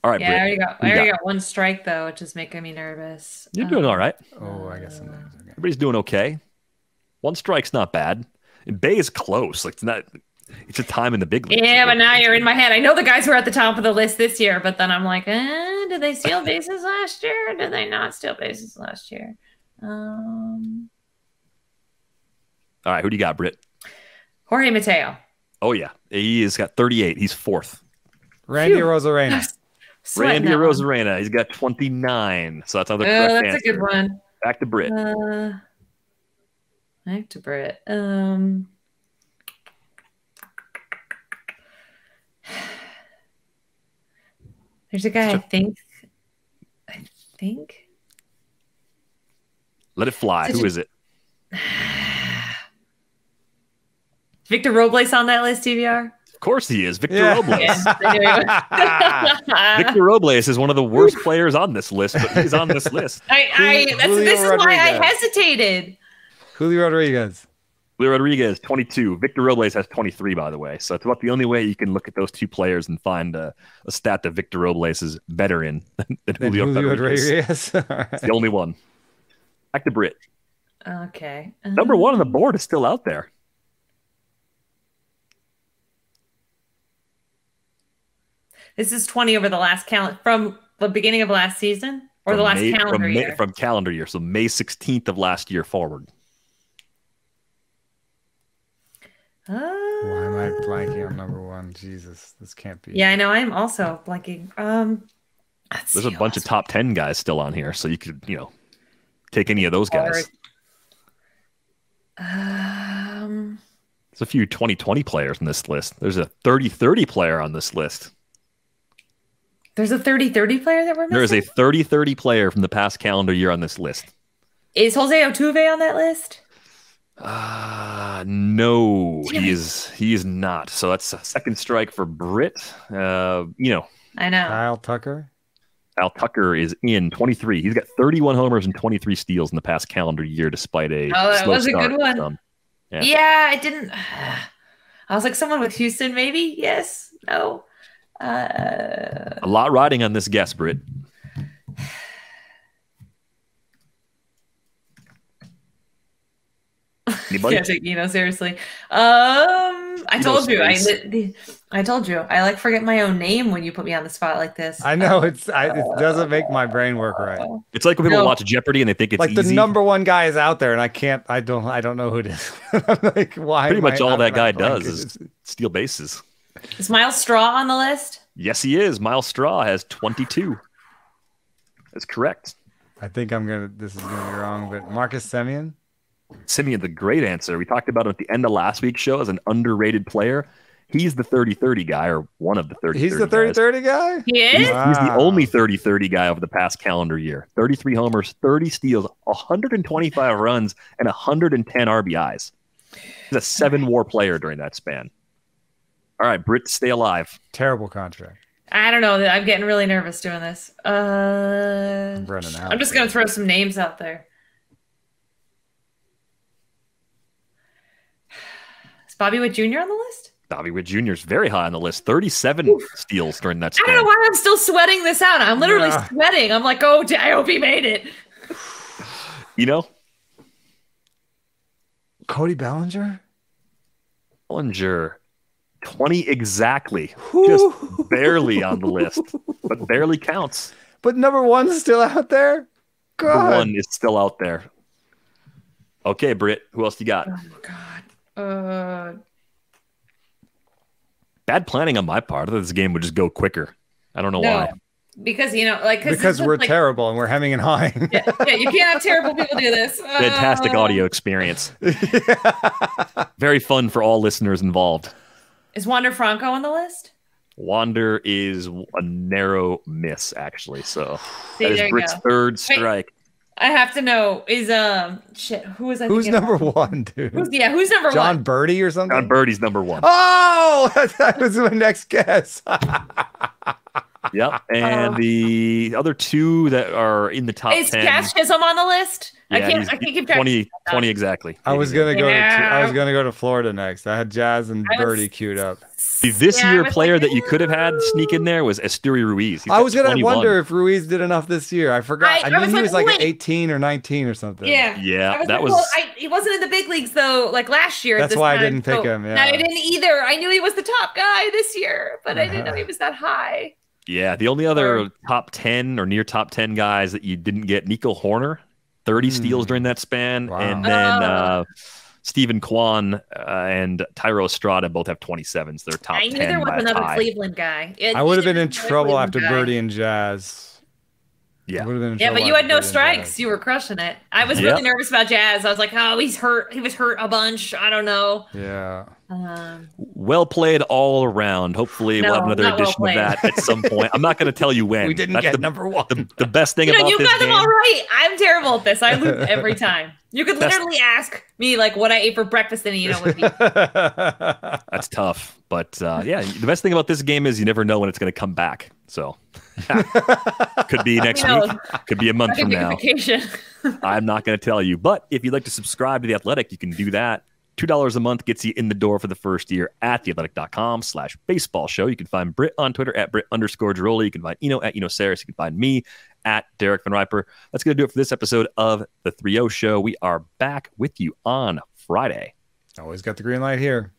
All right, yeah, Britt, I already got one strike, though, which is making me nervous. You're doing all right. Oh, I guess I'm nervous. Okay. Everybody's doing okay. One strike's not bad. And Bay is close. Like it's a time in the big league. Yeah, but now you're in my head. I know the guys were at the top of the list this year, but then I'm like, did they steal bases last year? Or did they not steal bases last year? All right, who do you got, Britt? Jorge Mateo. Oh, yeah. He has got 38. He's fourth. Randy Arozarena. Randy Arozarena. He's got 29. So that's another correct answer. That's a good one. Back to Britt. There's a guy, I think. Let it fly. Who is it? Victor Robles on that list, DVR? Of course he is. Victor Robles. Victor Robles is one of the worst players on this list, but he's on this list. This is why I hesitated. Julio Rodriguez. 22. Victor Robles has 23, by the way. So it's about the only way you can look at those two players and find a stat that Victor Robles is better in than Julio Rodriguez. Right. It's the only one. Back to Britt. Okay. Number one on the board is still out there. This is 20 over the last from the beginning of last season or the last calendar year? From calendar year. So May 16th of last year forward. Why am I blanking on number one? Jesus, this can't be. Yeah, I know. I'm also blanking. There's a bunch of top 10 guys still on here, so you could, take any of those guys. There's a few 2020 players on this list. There's a 30-30 player on this list. There's a 30-30 player that we're missing? There is a 30-30 player from the past calendar year on this list. Is Jose Altuve on that list? No, he is not. So that's a second strike for Britt. I know. Kyle Tucker. Kyle Tucker is in 23. He's got 31 homers and 23 steals in the past calendar year, despite a that slow was a start. good one. Yeah, it didn't. I was like, someone with Houston, maybe? Yes. No. A lot riding on this guess, Britt. Anybody? Yeah, seriously. I told you. I told you. I like forget my own name when you put me on the spot like this. I know it doesn't make my brain work right. It's like when people watch Jeopardy and they think it's like easy. The number one guy is out there, and I don't know who it is. I'm like, why? Pretty much all that guy does is steal bases. Is Miles Straw on the list? Yes, he is. Miles Straw has 22. That's correct. I think this is gonna be wrong, but Marcus Semien. Simeon, the great answer. We talked about him at the end of last week's show as an underrated player. He's the 30-30 guy, or one of the 30-30 He's the 30-30 guy? He is? He's the only 30-30 guy over the past calendar year. 33 homers, 30 steals, 125 runs, and 110 RBIs. He's a 7-WAR player during that span. All right, Britt, stay alive. Terrible contract. I don't know. I'm getting really nervous doing this. I'm running out. I'm just going to throw some names out there. Bobby Witt Jr. on the list? Bobby Witt Jr. is very high on the list. 37 steals during that span. I don't know why I'm still sweating this out. I'm literally sweating. I'm like, oh, I hope he made it. Cody Bellinger? Bellinger, 20 exactly. Just barely on the list, but barely counts. But number one's still out there? God. Number one is still out there. Okay, Britt, who else you got? Oh, God. Bad planning on my part. I thought this game would just go quicker. I don't know why. Because because we're terrible and we're hemming and hawing. Yeah, you can't have terrible people do this. Fantastic audio experience. Very fun for all listeners involved. Is Wander Franco on the list? Wander is a narrow miss, actually. So that is Britt's go. third strike. I have to know who was I? Who's number one, dude? Who's number one? John Birdie or something? John Birdie's number one. Oh, that was my next guess. Yep. And the other two that are in the top 10. Is Cash Chisholm on the list? Yeah, I can't keep track. 20 exactly. I was gonna go to Florida next. I had Jazz and Birdie queued up. This year player that you could have had sneak in there was Esteury Ruiz. I was gonna wonder if Ruiz did enough this year. I forgot. I knew he was like 18 or 19 or something. Yeah. That was. He wasn't in the big leagues though, like last year. That's why I didn't pick him. Yeah, I didn't either. I knew he was the top guy this year, but I didn't know he was that high. Yeah, the only other top 10 or near top 10 guys that you didn't get, Nico Horner, 30 steals during that span, and then Stephen Kwan and Tyro Estrada both have 27s. They're top 10. I knew there was another Cleveland guy. I would have been in trouble after Birdie and Jazz. Yeah. But you had no strikes. You were crushing it. I was really nervous about Jazz. I was like, oh, he's hurt. He was hurt a bunch. I don't know. Yeah. Well played all around. Hopefully we'll have another edition of that at some point. I'm not going to tell you when. We didn't get number one. The best thing about this game. You got them all right. I'm terrible at this. I lose every time. You could literally ask me like what I ate for breakfast and with me. That's tough. But the best thing about this game is you never know when it's going to come back. So could be next week. Could be a month from now. I'm not going to tell you. But if you'd like to subscribe to The Athletic, you can do that. $2 a month gets you in the door for the first year at theathletic.com/baseball show. You can find Britt on Twitter at Britt_Giroli. You can find Eno at Saris. You can find me at Derek Van Riper. That's going to do it for this episode of the 3-0 show. We are back with you on Friday. Always got the green light here.